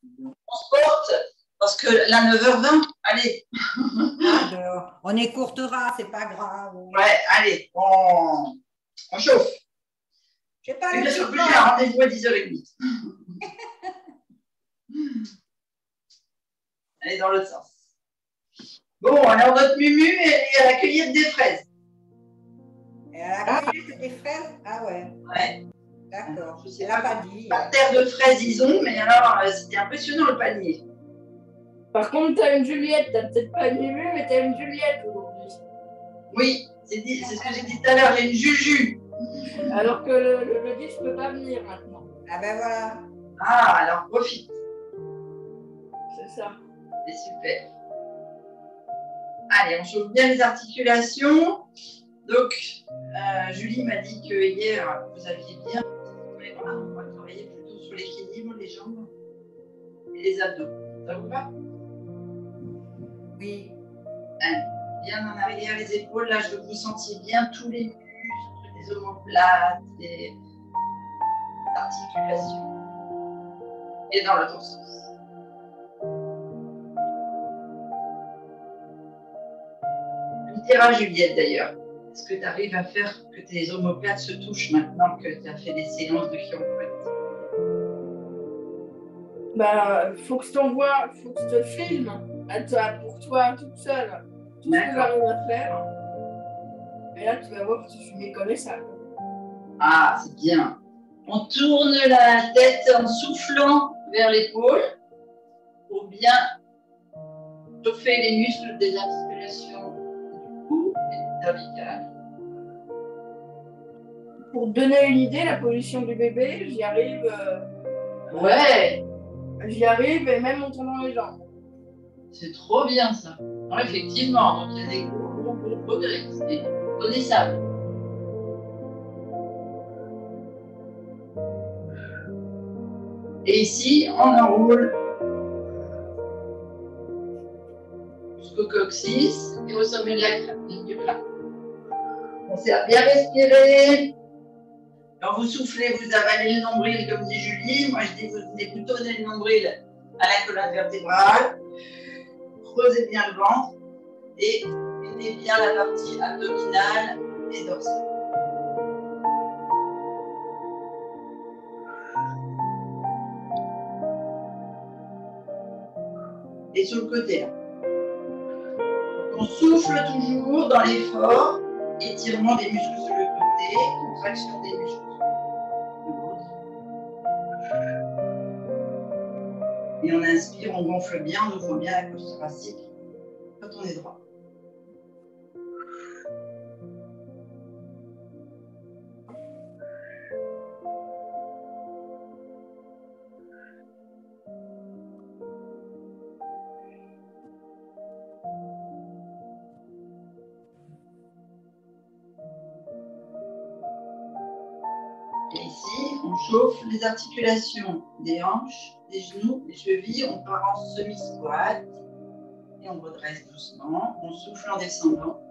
On se porte parce que là, 9h20, allez. Alors, on écourtera, c'est pas grave. Ouais, allez, on chauffe. Je sais pas. Bien sûr que j'ai un rendez-vous à 10h30. Allez, dans l'autre sens. Bon, alors notre Mumu, elle est à la cueillette des fraises. Et à la cueillette des fraises? Ah ouais. Ouais. D'accord. Je l'ai pas dit. Pas de terre de fraises, ils ont, mais alors, c'était impressionnant le panier. Par contre, t'as une Juliette, t'as peut-être pas une Mumu, mais t'as une Juliette aujourd'hui. Oui, c'est ce que j'ai dit tout à l'heure, j'ai une Juju. Alors que le 10 peut pas venir maintenant. Ah ben voilà. Ah, alors profite. C'est ça. C'est super. Allez, on chauffe bien les articulations. Donc, Julie m'a dit que hier, vous aviez bien. On va travailler plutôt sur l'équilibre, les jambes et les abdos. Ça vous va? Oui. Allez, bien en arrière les épaules. Là, je veux que vous sentiez bien tous les muscles, les omoplates, les articulations. Et dans l'autre sens. Je me dirai à Juliette d'ailleurs. Est-ce que tu arrives à faire que tes omoplates se touchent maintenant que tu as fait des séances de chiropractique? Bah, faut que je t'envoie, faut que je te filme pour toi toute seule. Tout ce que j'arrive à faire. Et là, tu vas voir que je suis méconnaissable. Ah, c'est bien. On tourne la tête en soufflant vers l'épaule pour bien chauffer les muscles des articulations du cou et du cervical. Pour te donner une idée, la position du bébé, j'y arrive. Ouais. J'y arrive et même en tournant les jambes. C'est trop bien ça. Non, effectivement, donc il y a des gros progrès. C'est connaissable. Et ici, on enroule jusqu'au coccyx et au sommet de la crête du crâne. On sait bien respirer. Quand vous soufflez, vous avalez le nombril, comme dit Julie. Moi, je dis, vous venez plutôt donner le nombril à la colonne vertébrale. Creusez bien le ventre et aidez bien la partie abdominale et dorsale. Et sur le côté, là. On souffle toujours dans l'effort, étirement des muscles sur le côté, contraction des muscles de l'autre. Et on inspire, on gonfle bien, on ouvre bien la cage thoracique quand on est droit. Et ici, on chauffe les articulations des hanches, des genoux, des chevilles. On part en semi-squat et on redresse doucement. On souffle en descendant.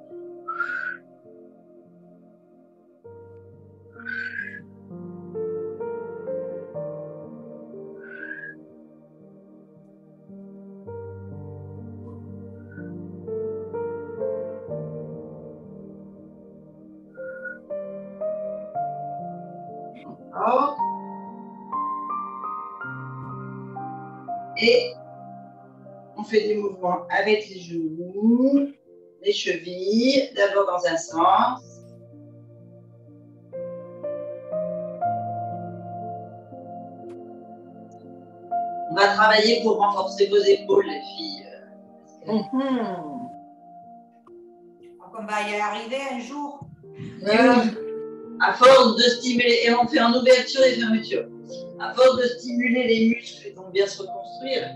Encore. Et on fait des mouvements avec les genoux, les chevilles, d'abord dans un sens. On va travailler pour renforcer vos épaules, les filles. Donc on va y arriver un jour. À force de stimuler, et on fait en ouverture et fermeture, à force de stimuler les muscles, ils vont bien se reconstruire.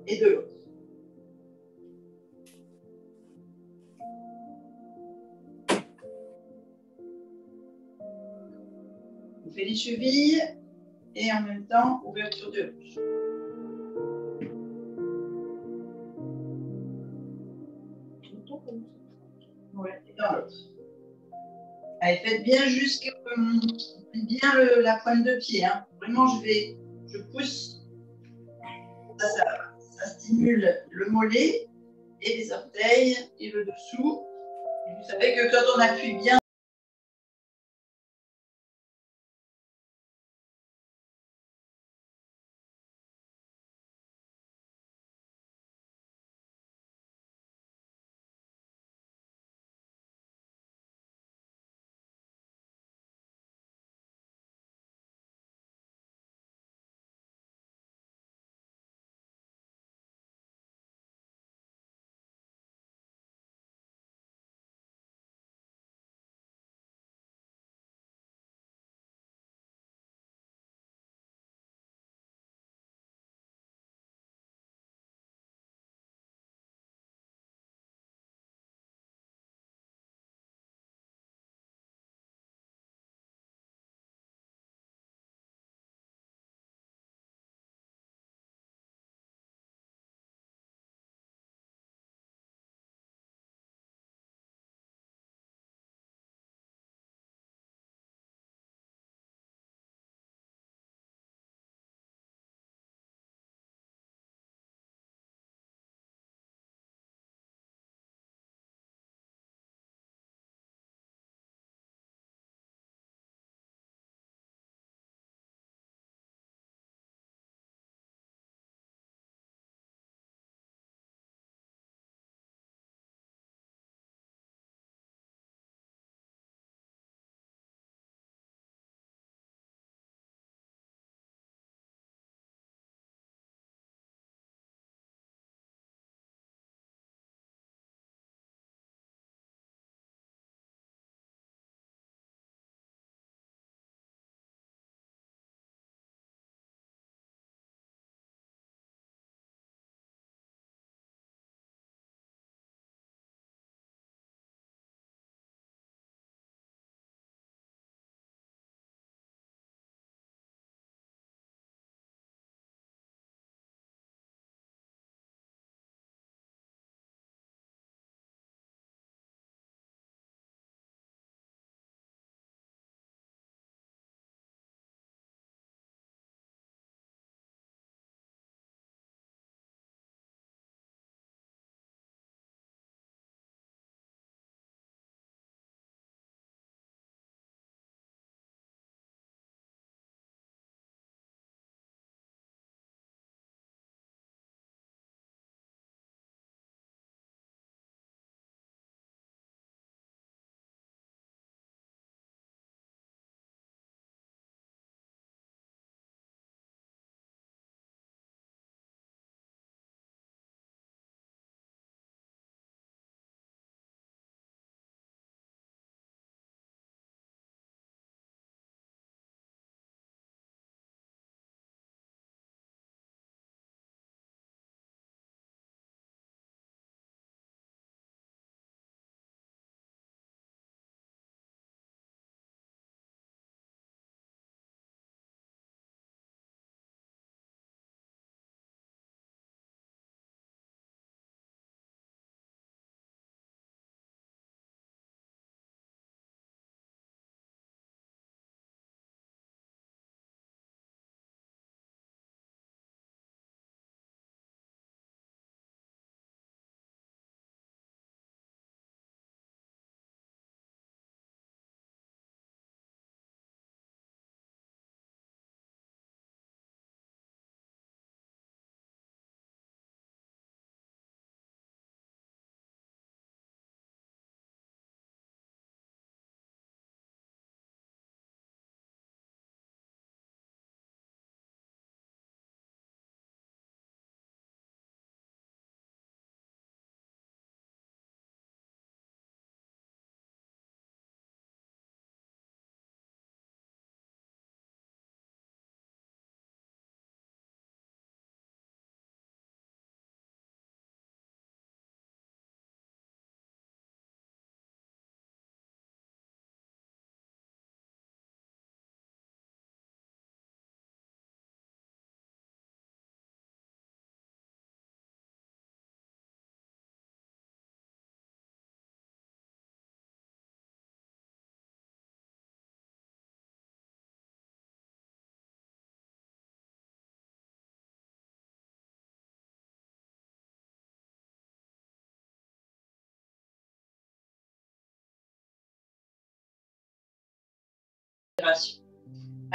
Et de l'autre. On fait les chevilles et en même temps, ouverture de hanche. Ouais, et dans l'autre. Allez, faites bien jusqu'au bien la pointe de pied. Hein. Vraiment, je pousse. Ça stimule le mollet et les orteils et le dessous. Et vous savez que quand on appuie bien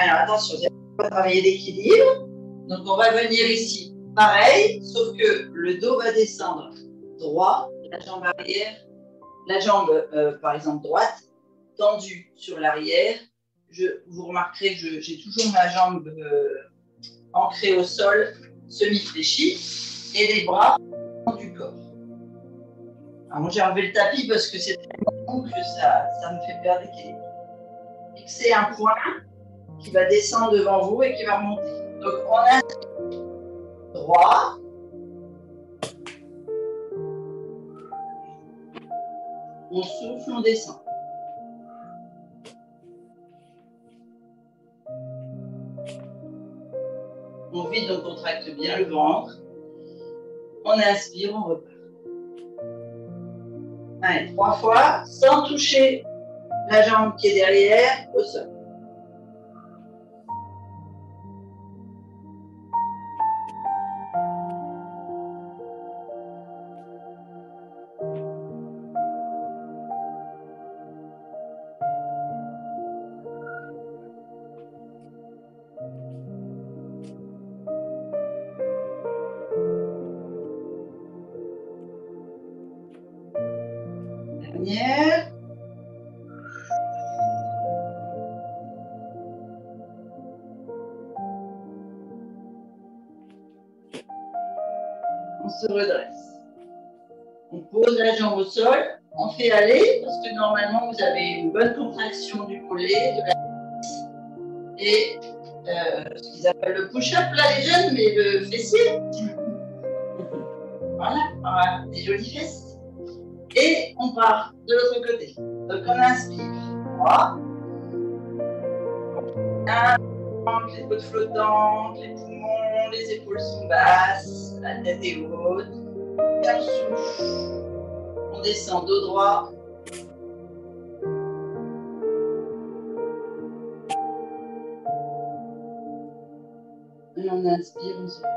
Alors attention, on va travailler l'équilibre. Donc on va venir ici, pareil, sauf que le dos va descendre droit, la jambe arrière, la jambe par exemple droite, tendue sur l'arrière. Vous remarquerez que j'ai toujours ma jambe ancrée au sol, semi-fléchie, et les bras du corps. Alors moi j'ai enlevé le tapis parce que c'est tellement long que ça me fait perdre l'équilibre. Fixez un point qui va descendre devant vous et qui va remonter. Donc on a droit, on souffle, on descend. On vide, on contracte bien le ventre. On inspire, on repart. Allez, 3 fois, sans toucher la jambe qui est derrière au sol. Dernière. On se redresse. On pose la jambe au sol. On fait aller parce que normalement vous avez une bonne contraction du collet, de la cuisse et ce qu'ils appellent le push-up là les jeunes, mais le fessier. Voilà, des jolies fesses. Et on part de l'autre côté. Donc on inspire. Droit. Les côtes flottantes, les poumons, les épaules sont basses, la tête est haute. Et on souffle. On descend dos droit. Et on inspire, on souffle.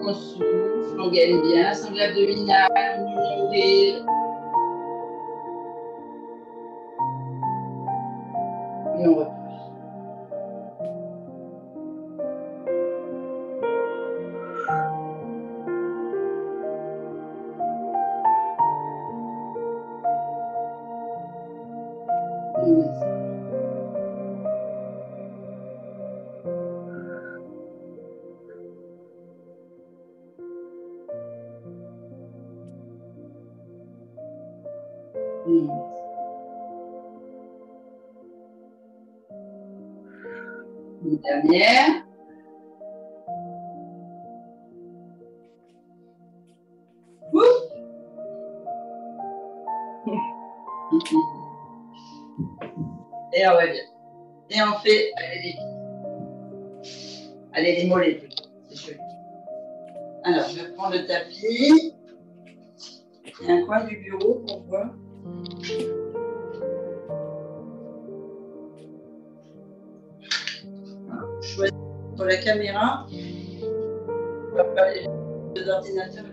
On souffle, on gagne bien, sangle abdominale, on ouvre. Et on repart. Une dernière. Et on revient. Et on fait les mollets plutôt. C'est joli. Alors, je prends le tapis. Il y a un coin du bureau pour voir. Je choisis sur la caméra. On va pas les ordinateurs.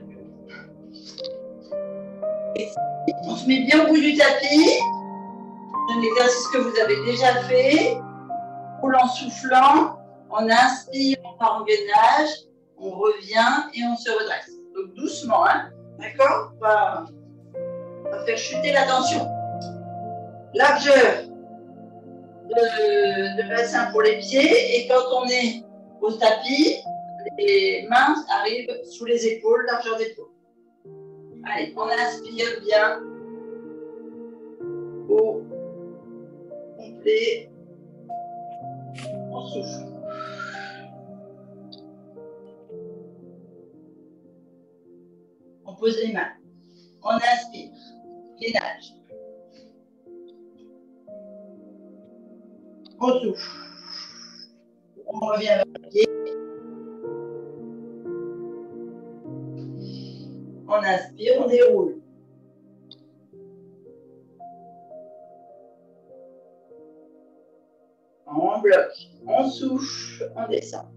On se met bien au bout du tapis. C'est un exercice que vous avez déjà fait. En soufflant, on inspire, on part en gainage, on revient et on se redresse. Donc doucement, hein, d'accord? On va faire chuter la tension. Largeur de bassin pour les pieds et quand on est au tapis, les mains arrivent sous les épaules, largeur d'épaule. Allez, on inspire bien. Au complet. On souffle. On pose les mains. On inspire. Gainage. On souffle. On revient vers le pied. On inspire, on déroule. On bloque. On souffle, on descend.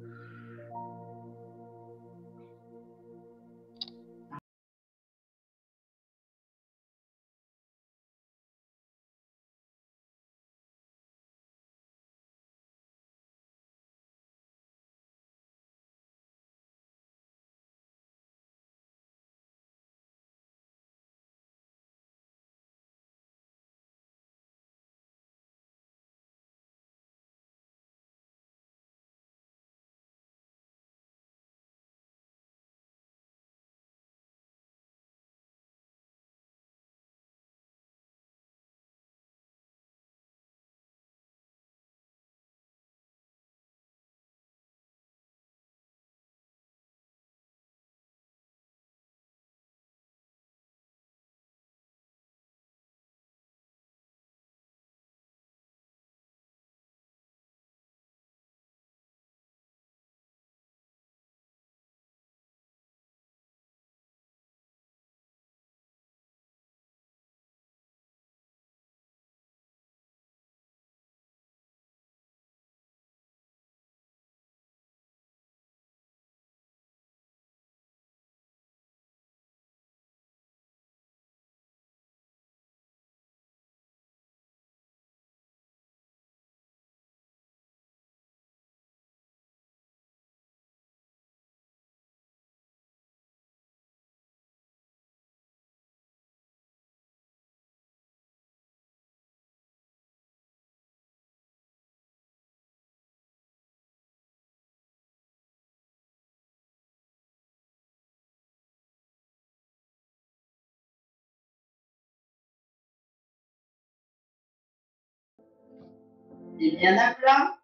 Et bien à plat.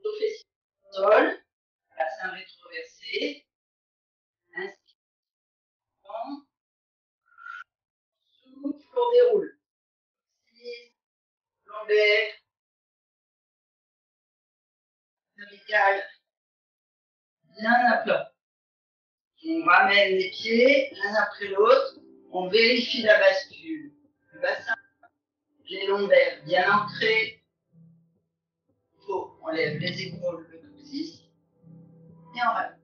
Dos fessier au sol. Bassin rétroversé. Inspire. Souffle, on déroule. 6, lombaire. Cervicale. Bien à plat. On ramène les pieds l'un après l'autre. On vérifie la bascule. Le bassin, les lombaires bien ancrés. On lève les épaules, le coccyx. Et on ramène.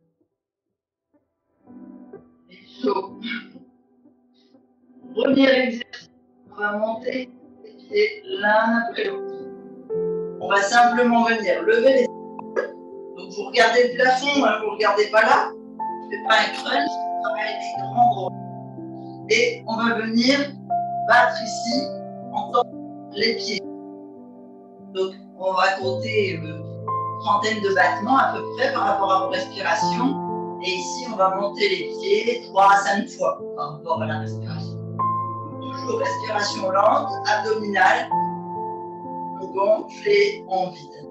Et chaud. Premier exercice. On va monter les pieds l'un après l'autre. On va simplement venir lever les épaules. Donc vous regardez le plafond, hein, vous ne regardez pas là. Je ne fais pas un crunch, je travaille des grands bras. Et on va venir battre ici en tendant les pieds. Donc on va compter une trentaine de battements à peu près par rapport à vos respirations. Et ici on va monter les pieds 3 à 5 fois par rapport à la respiration. Donc, toujours respiration lente, abdominale, on gonfle et on vide.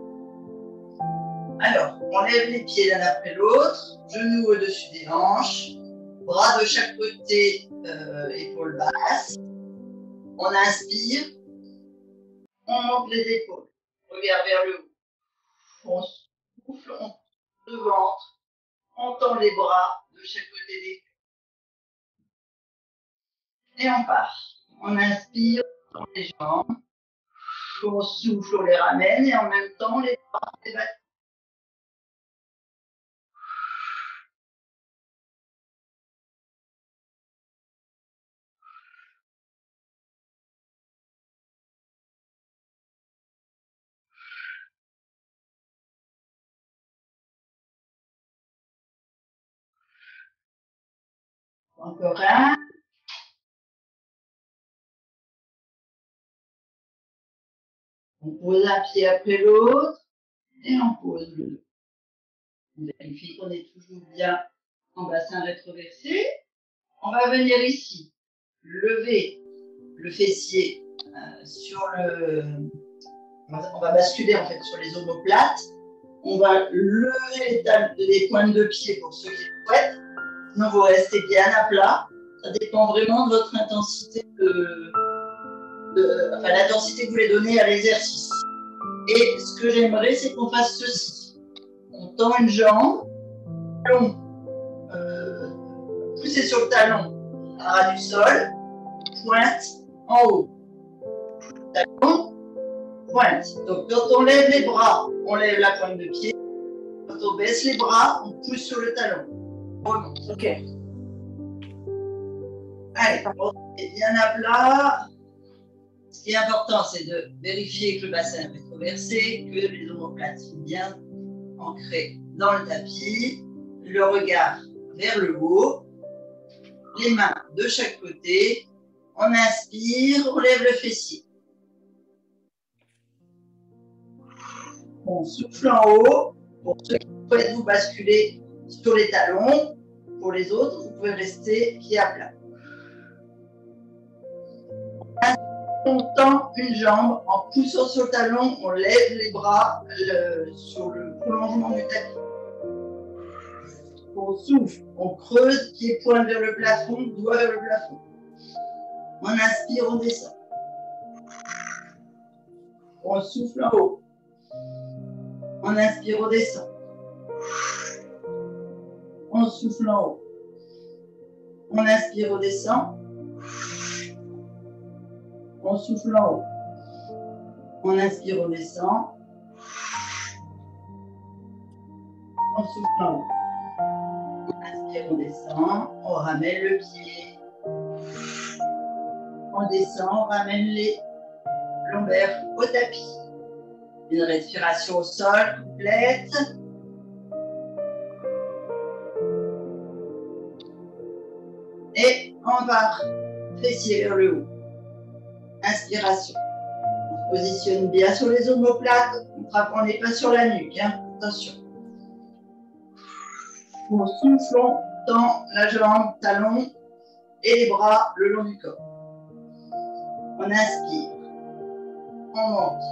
Alors, on lève les pieds l'un après l'autre, genoux au-dessus des hanches, bras de chaque côté, épaules basses. On inspire, on monte les épaules, regard vers le haut. On souffle, on touche le ventre, on tend les bras de chaque côté des pieds. Et on part. On inspire, on tend les jambes, on souffle, on les ramène et en même temps les bras se débattent. Encore un. On pose un pied après l'autre et on pose le dos. On vérifie qu'on est toujours bien en bassin rétroversé. On va venir ici, lever le fessier sur le... On va basculer en fait sur les omoplates. On va lever les pointes de pied pour ceux qui le souhaitent. Sinon, vous restez bien à plat. Ça dépend vraiment de votre intensité, l'intensité que vous voulez donner à l'exercice. Et ce que j'aimerais, c'est qu'on fasse ceci. On tend une jambe, talon, poussez sur le talon, à ras du sol, pointe en haut. Talon, pointe. Donc quand on lève les bras, on lève la pointe de pied. Quand on baisse les bras, on pousse sur le talon. On remonte. Ok. Allez, on est bien à plat. Ce qui est important, c'est de vérifier que le bassin est rétroversé, que les omoplates sont bien ancrées dans le tapis, le regard vers le haut, les mains de chaque côté. On inspire, on lève le fessier. On souffle en haut. Pour ceux qui souhaitent vous basculer sur les talons, pour les autres, vous pouvez rester pied à plat. On tend une jambe en poussant sur le talon, on lève les bras sur le prolongement du tapis. On souffle, on creuse, pied pointe vers le plafond, doigt vers le plafond. On inspire, on descend. On souffle en haut. On inspire, on descend. On souffle en haut. On inspire, on descend. On souffle en haut. On inspire, on descend. On souffle en haut. On inspire, on descend. On ramène le pied. On descend, on ramène les lombaires au tapis. Une respiration au sol complète. Et on part fessier vers le haut. Inspiration. On se positionne bien sur les omoplates. On n'est pas sur la nuque. Hein. Attention. On souffle, on tend la jambe, talon et les bras le long du corps. On inspire. on monte.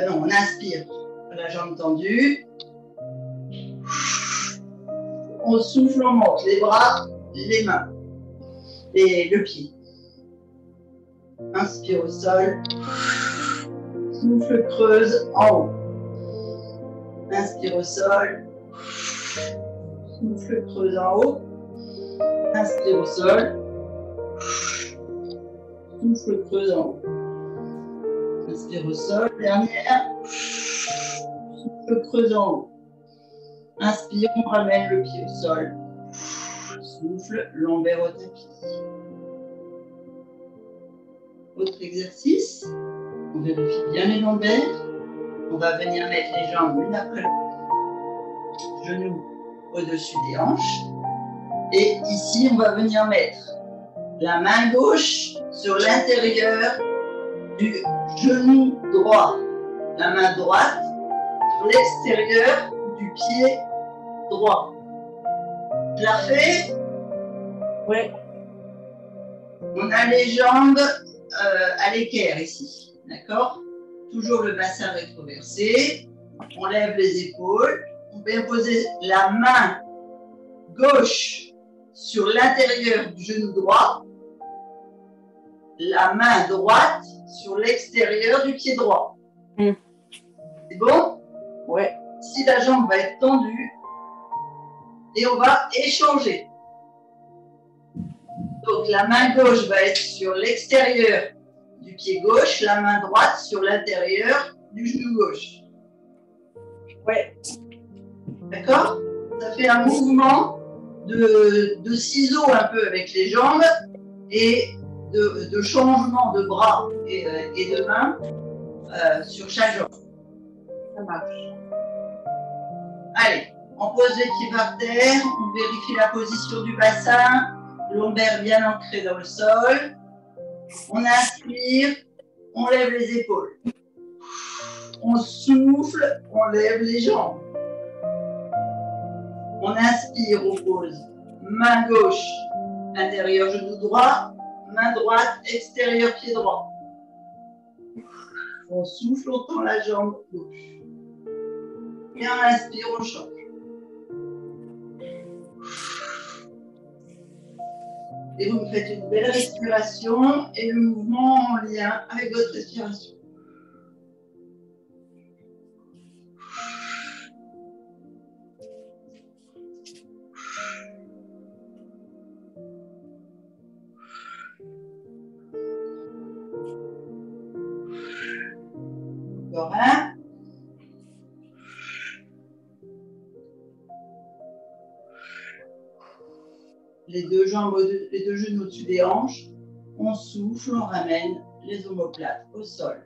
Non, on inspire. La jambe tendue. On souffle, on monte. Les bras, les mains. Et le pied. Inspire au sol. Souffle, creuse en haut. Inspire au sol. Souffle, creuse en haut. Inspire au sol. Souffle, creuse en haut. Inspire au sol. Dernière. Souffle, creuse en haut. Inspire, on ramène le pied au sol. Souffle, lombaire au tapis. Autre exercice. On vérifie bien les lombaires. On va venir mettre les jambes l'une après l'autre. Genoux au-dessus des hanches. Et ici, on va venir mettre la main gauche sur l'intérieur du genou droit. La main droite sur l'extérieur du pied droit. Je la refais? Ouais. On a les jambes à l'équerre ici. D'accord? Toujours le bassin rétroversé. On lève les épaules. On vient poser la main gauche sur l'intérieur du genou droit. La main droite sur l'extérieur du pied droit. C'est bon? Ouais. Ici, la jambe va être tendue. Et on va échanger. Donc, la main gauche va être sur l'extérieur du pied gauche, la main droite sur l'intérieur du genou gauche. Ouais. D'accord? Ça fait un mouvement de ciseaux un peu avec les jambes et de changement de bras et de mains sur chaque jambe. Ça marche. Allez, on pose les pieds par terre, on vérifie la position du bassin, lombaire bien ancré dans le sol. On inspire, on lève les épaules. On souffle, on lève les jambes. On inspire, on pose main gauche, intérieur genou droit, main droite, extérieur pied droit. On souffle, on tend la jambe gauche. Et on inspire, on change. Et vous me faites une belle respiration et le mouvement en lien avec votre respiration. Encore un. Les deux jambes, les deux genoux au-dessus des hanches. On souffle, on ramène les omoplates au sol.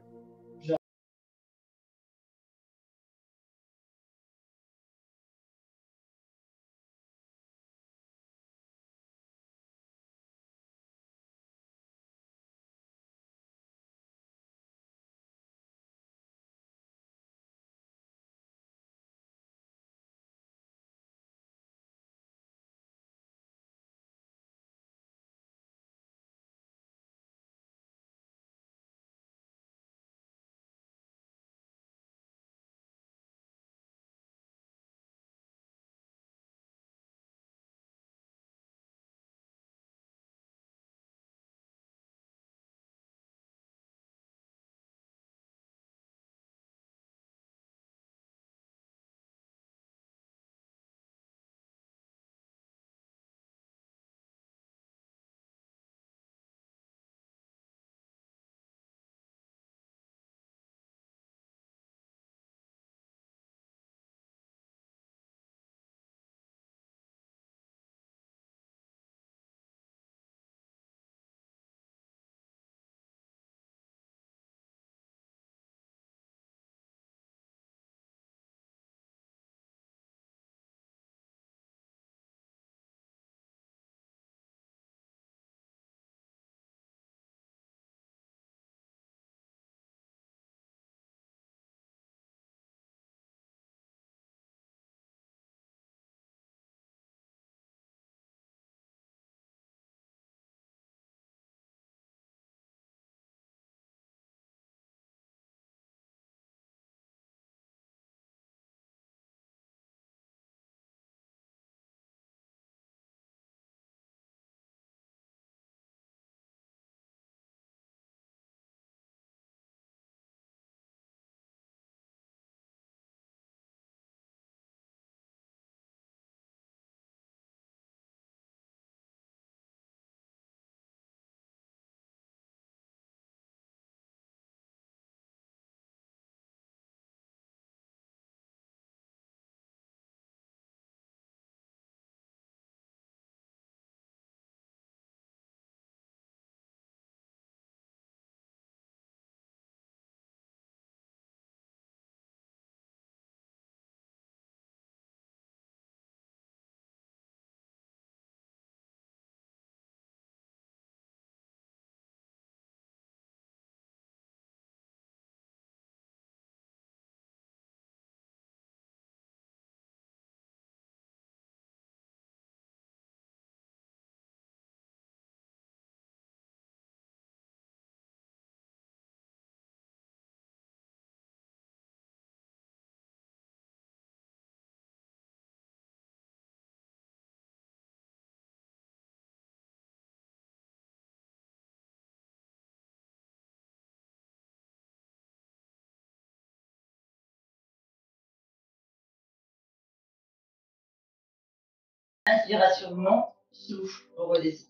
Inspiration monte, souffle, redescend.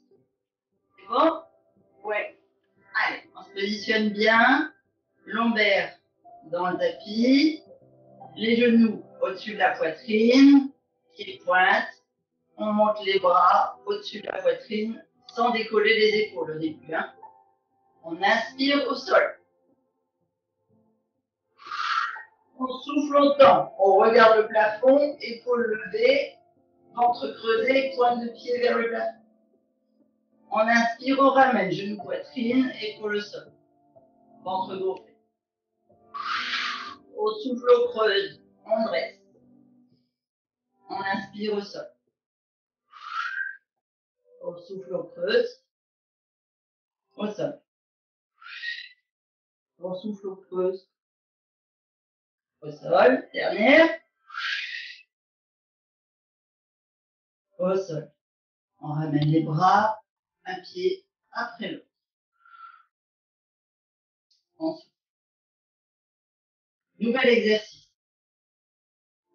C'est bon? Ouais. Allez, on se positionne bien. Lombaire dans le tapis. Les genoux au-dessus de la poitrine. Pieds pointe. On monte les bras au-dessus de la poitrine sans décoller les épaules au début. Hein. On inspire au sol. On souffle longtemps. On regarde le plafond, épaules levées, ventre creusé, pointe de pied vers le plafond. On inspire, on ramène, genoux, poitrine, épaules au sol. Ventre gonflé. Au souffle, on creuse, on dresse. On inspire au sol. Au souffle, on creuse, au sol. Au souffle, on creuse, au sol. Dernière. Au sol. On ramène les bras, un pied après l'autre. Ensuite, nouvel exercice.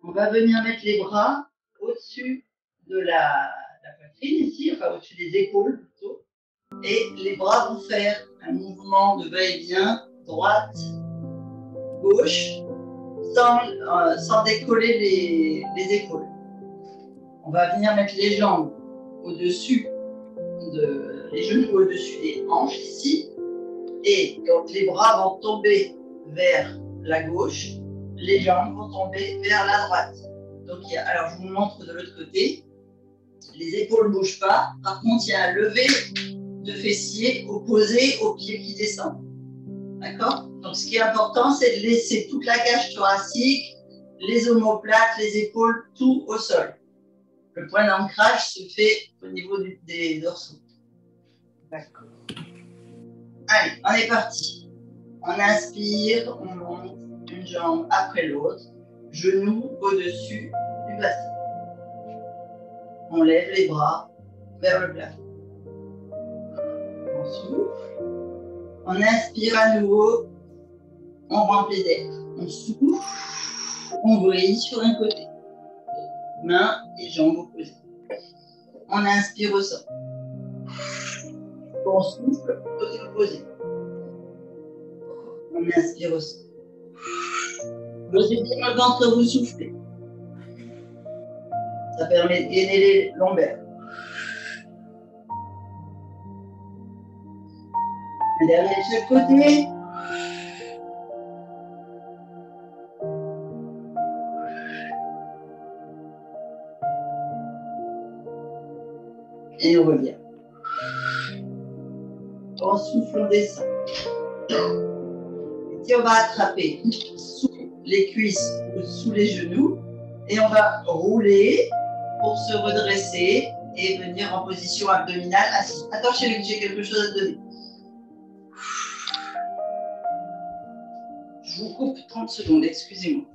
On va venir mettre les bras au-dessus de la poitrine ici, enfin au-dessus des épaules plutôt. Et les bras vont faire un mouvement de va-et-vient, droite, gauche, sans décoller les épaules. On va venir mettre les jambes au-dessus, les genoux au-dessus des hanches ici. Et quand les bras vont tomber vers la gauche, les jambes vont tomber vers la droite. Donc, alors je vous montre de l'autre côté. Les épaules ne bougent pas. Par contre, il y a un lever de fessiers opposé aux pieds qui descendent. D'accord? Donc, ce qui est important, c'est de laisser toute la cage thoracique, les omoplates, les épaules, tout au sol. Le point d'ancrage se fait au niveau des dorsaux. D'accord. Allez, on est parti. On inspire, on monte une jambe après l'autre, genou au-dessus du bassin. On lève les bras vers le plafond. On souffle. On inspire à nouveau. On remplit d'air. On souffle. On brille sur un côté. Mains et jambes opposées. On inspire au sol. On souffle, côté opposé. On inspire au sol. Posez bien le ventre, vous soufflez. Ça permet de gainer les lombaires. Un dernier de chaque côté. Et on revient. On souffle, on descend. Et on va attraper sous les cuisses ou sous les genoux. Et on va rouler pour se redresser et venir en position abdominale assise. Attends, chérie, j'ai quelque chose à te donner. Je vous coupe 30 secondes, excusez-moi.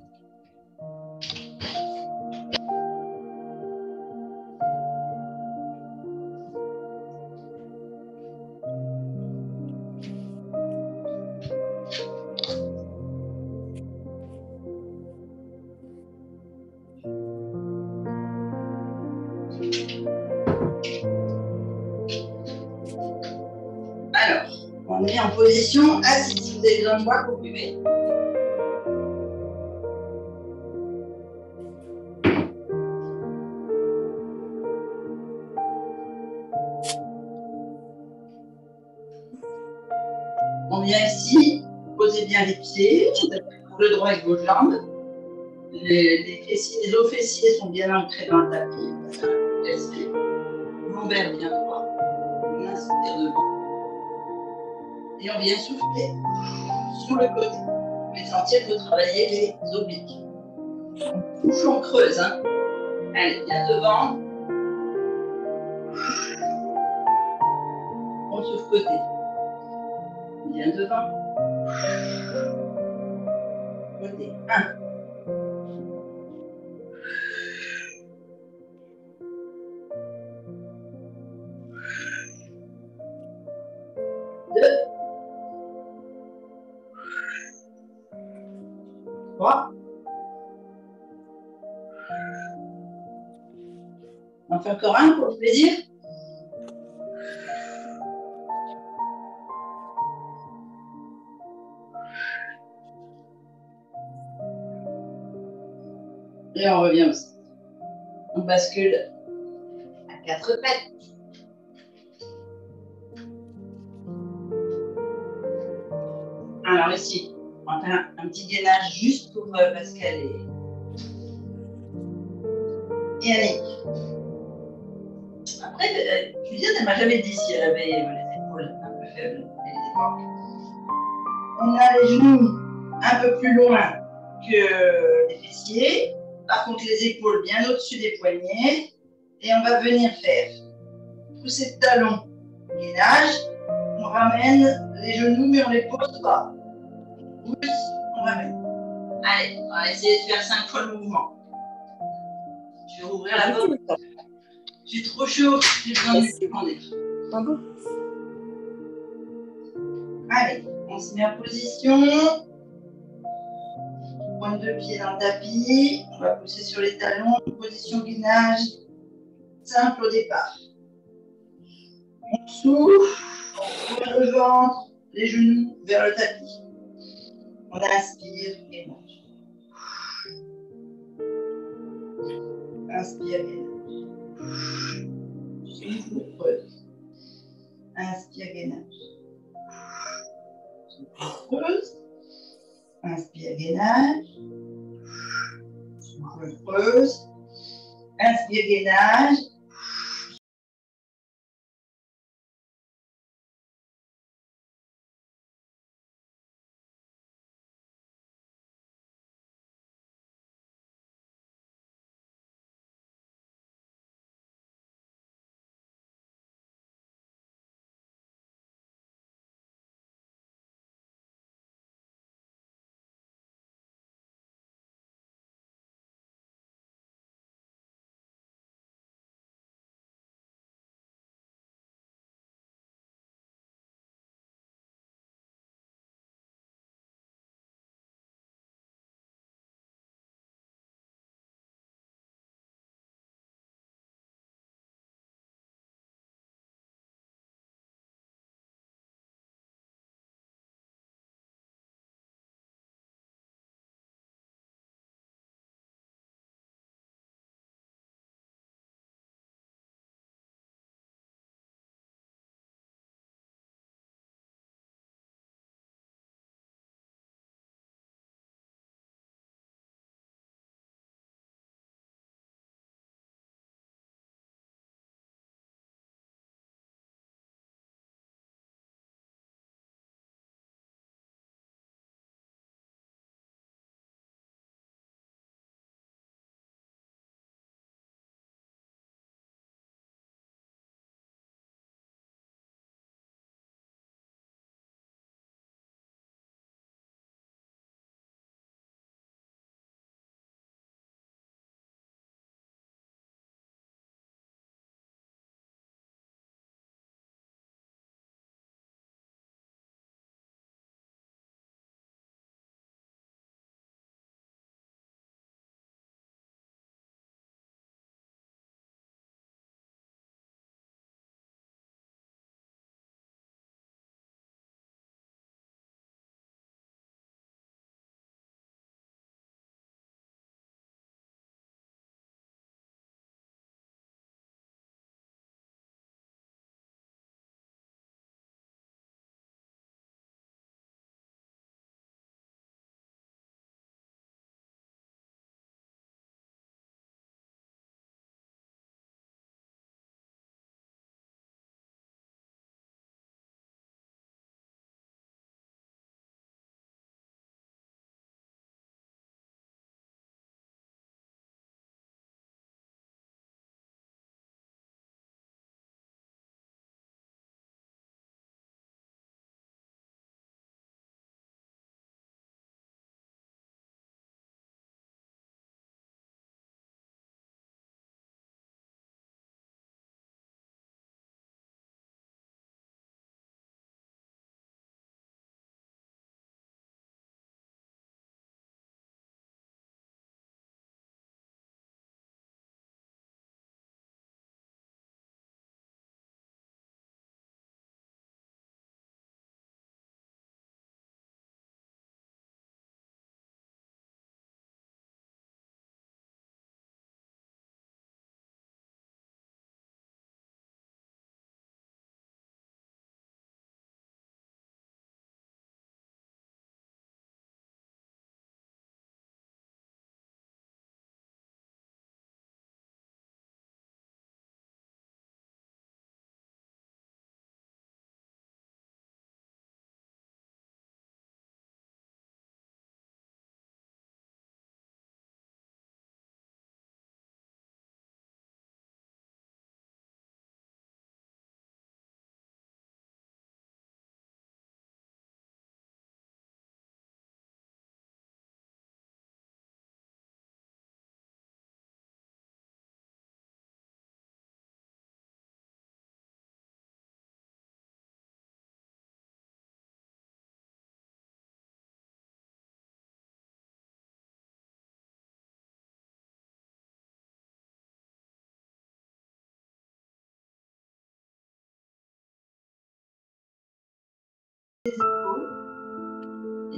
Alors, on est en position assise. Si vous avez besoin de moi, vous pouvez. On vient ici, posez bien les pieds, le droit et gauche jambe. Les os fessiers sont bien ancrés dans le tapis. Laissez lombaire bien droit. On inspire devant. Et on vient souffler sur le côté. L'essentiel de travailler les obliques. On souffle, on creuse. Hein. Allez, bien devant. On souffle côté. Bien devant. Côté 1. 2. 3. On fait encore un pour le plaisir. Et on revient aussi. On bascule à 4 pattes. Alors ici, on va faire un petit gainage juste pour Pascal et Yannick. Après, Juliette, elle m'a jamais dit si elle avait les épaules un peu faibles et les épaules. On a les genoux un peu plus loin que les fessiers. Par contre, les épaules bien au-dessus des poignets. Et on va venir faire pousser de talon, gainage. On ramène les genoux, mais on ne les pose pas. On pousse, on ramène. Allez, on va essayer de faire 5 fois le mouvement. Je vais ouvrir la porte. Je suis trop chaud, j'ai besoin de m'étendre. Allez, on se met en position. Pointe de pied dans le tapis. On va pousser sur les talons. Position gainage. Simple au départ. On souffle. On ouvre le ventre, les genoux vers le tapis. On inspire, gainage. Inspire, gainage. Souffle, creuse. Inspire, gainage. Souffle, creuse. Inspire, gainage. Souffle, creuse. Inspire, gainage.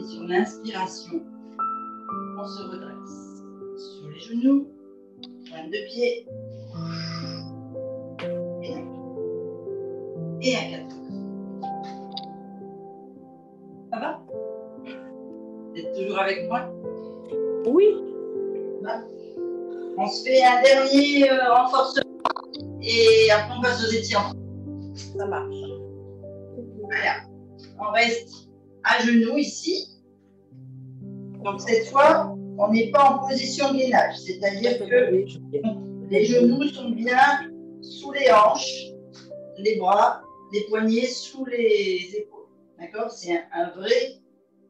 Et sur l'inspiration, on se redresse sur les genoux, pointe de pied. Et un 4. Ça va? Vous êtes toujours avec moi? Oui. On se fait un dernier renforcement et après on passe aux étirements. Ça marche. Voilà. On reste à genoux ici. Donc cette fois, on n'est pas en position de gainage, c'est-à-dire que les genoux sont bien sous les hanches, les bras, les poignets sous les épaules. D'accord? C'est un vrai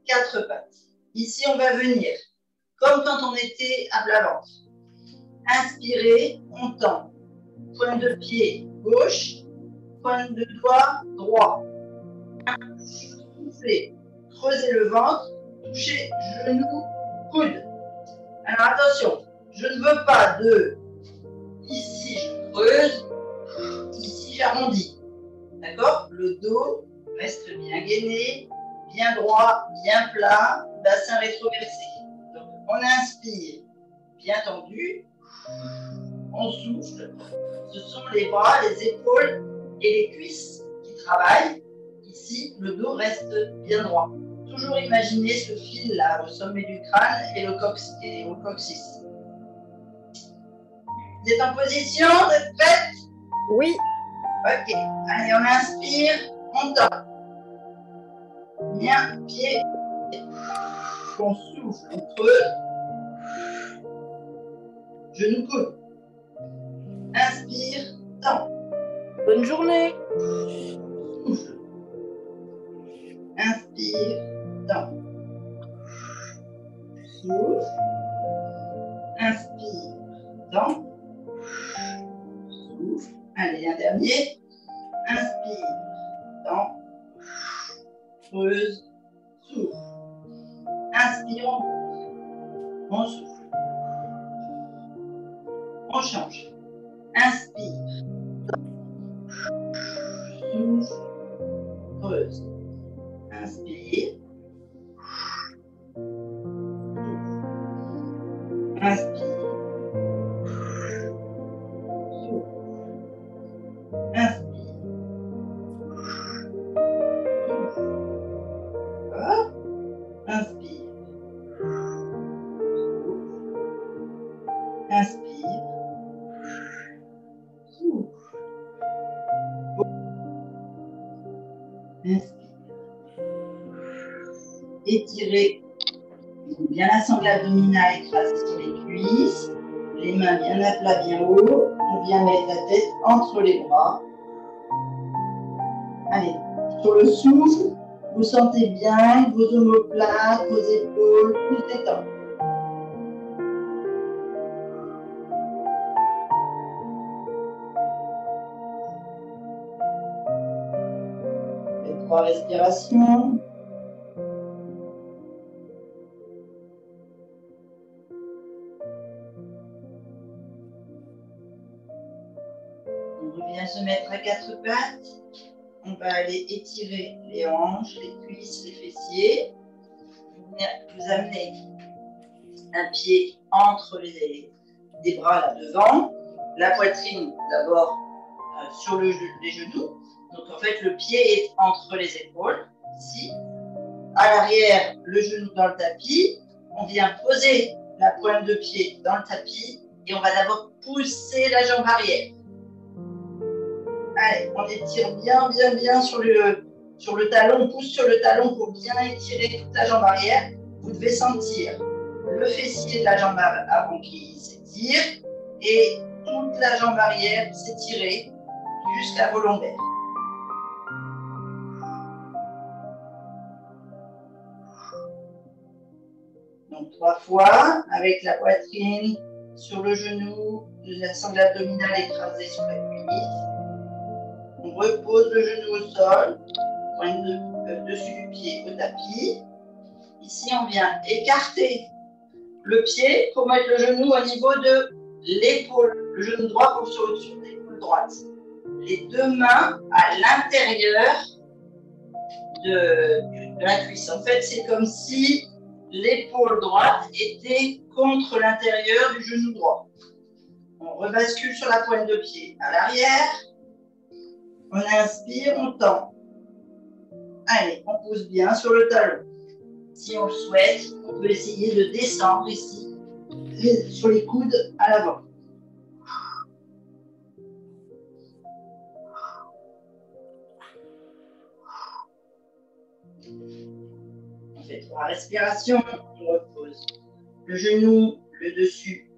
4 pattes. Ici, on va venir, comme quand on était à plat ventre. Inspirez, on tend. Pointe de pied gauche, pointe de doigt droit. Soufflez, creusez le ventre, touchez genou, coude. Alors attention, je ne veux pas de ici je creuse, ici j'arrondis. D'accord? Le dos reste bien gainé, bien droit, bien plat, bassin rétroversé. Donc on inspire, bien tendu, on souffle. Ce sont les bras, les épaules et les cuisses qui travaillent. Ici, le dos reste bien droit. Toujours imaginer ce fil là au sommet du crâne et au coccyx. Vous êtes en position? Vous êtes prête? Oui. Ok. Allez, on inspire, on tend. Bien, pied. On souffle, on creuse. Genou coude. Inspire, tend. Bonne journée. Souffle. Inspire, tend. Souffle. Inspire, tend. Souffle. Allez, un dernier. Inspire, tend. Creuse, souffle. Inspire, on souffle. On change. Inspire. Souffle. Creuse. Inspire. Inspire. Souffle. Inspire. Souffle. Voilà. Inspire. Souffle. Inspire. Souffle. Inspire. Étirez bien la sangle abdominale écrasée sur les cuisses. Les mains bien à plat, bien haut. On vient mettre la tête entre les bras. Allez, sur le souffle, vous sentez bien vos omoplates, vos épaules, tout détendus. Faites 3 respirations. On revient se mettre à 4 pattes. On va aller étirer les hanches, les cuisses, les fessiers. Vous amenez un pied entre les bras là devant. La poitrine d'abord sur les genoux. Donc en fait le pied est entre les épaules, ici. À l'arrière, le genou dans le tapis. On vient poser la pointe de pied dans le tapis et on va d'abord pousser la jambe arrière. Allez, on étire bien, bien, bien sur le talon. On pousse sur le talon pour bien étirer toute la jambe arrière. Vous devez sentir le fessier de la jambe avant qui s'étire et toute la jambe arrière s'étirer jusqu'à vos lombaires. Donc 3 fois avec la poitrine sur le genou, la sangle abdominale écrasée sur la cuisse. On repose le genou au sol, pointe dessus du pied au tapis. Ici, on vient écarter le pied pour mettre le genou au niveau de l'épaule. Le genou droit pour sur au-dessus de l'épaule droite. Les 2 mains à l'intérieur de la cuisse. En fait, c'est comme si l'épaule droite était contre l'intérieur du genou droit. On rebascule sur la pointe de pied à l'arrière. On inspire, on tend. Allez, on pose bien sur le talon. Si on le souhaite, on peut essayer de descendre ici, sur les coudes à l'avant. On fait 3 respirations, on repose le genou, le dessus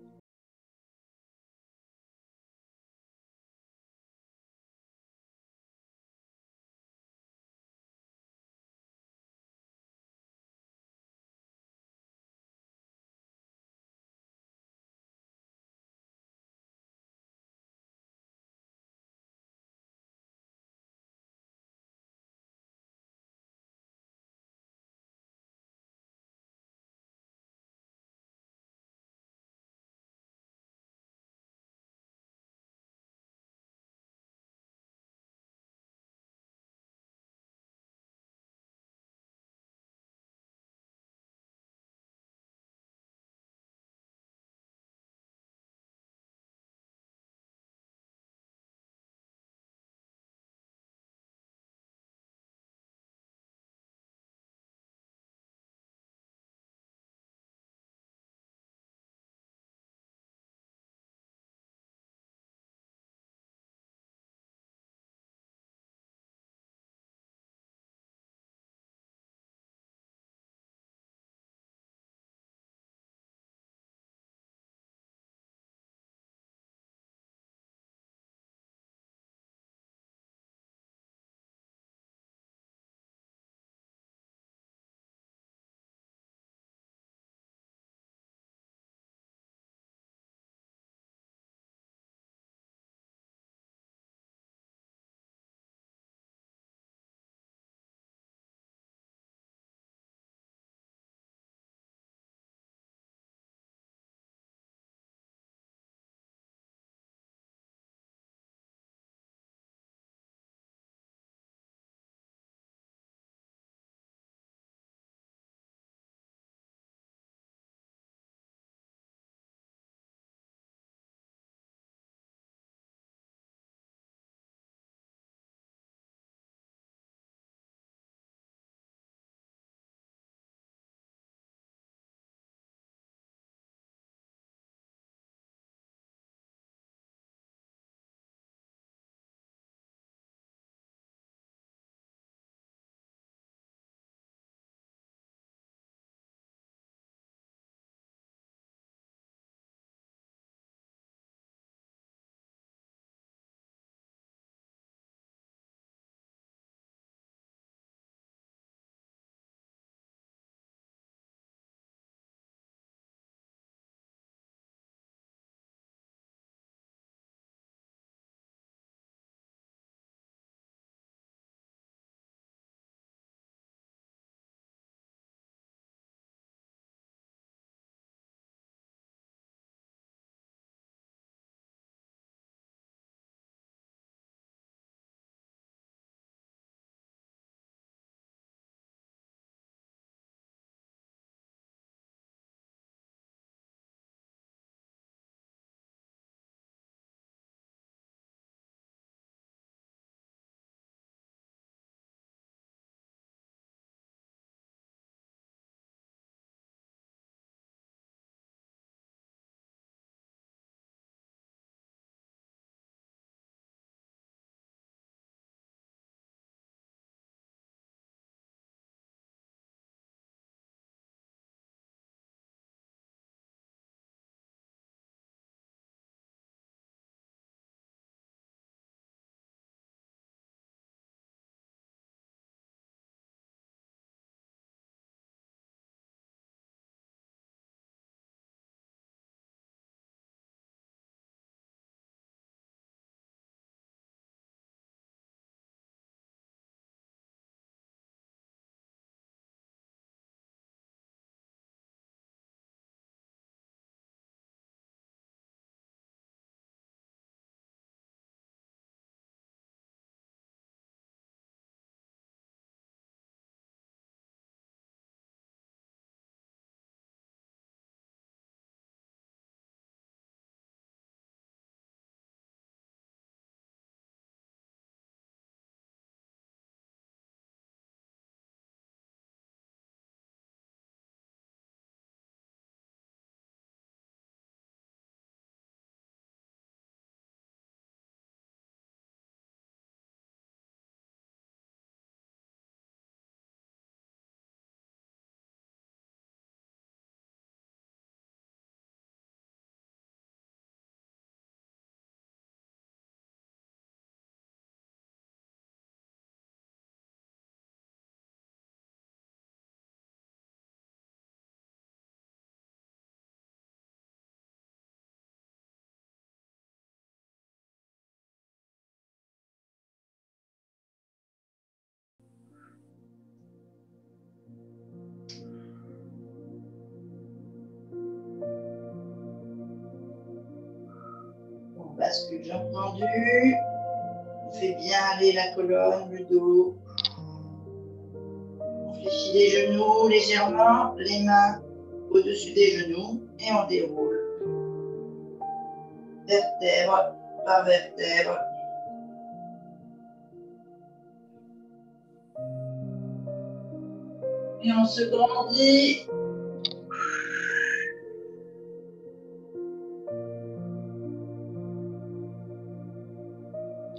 Voilà ce que j'ai entendu. On fait bien aller la colonne, le dos. On fléchit les genoux légèrement, les mains au-dessus des genoux et on déroule. Vertèbre par vertèbre. Et on se grandit.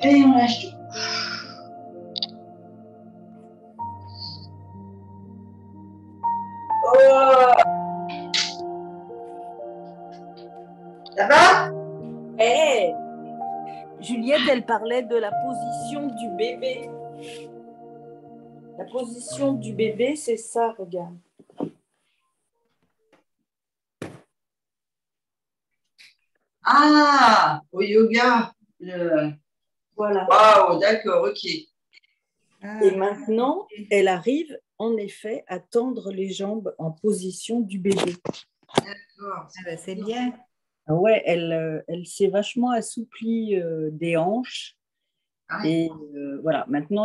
Et on lâche tout. Oh. Ça va? Hey, Juliette, elle parlait de la position du bébé. La position du bébé, c'est ça, regarde. Ah, au yoga. Voilà. Waouh, d'accord, ok. Et maintenant, elle arrive en effet à tendre les jambes en position du bébé. D'accord. Ah ben, c'est bien. Ouais, elle s'est vachement assouplie des hanches. Ah, Et voilà, maintenant,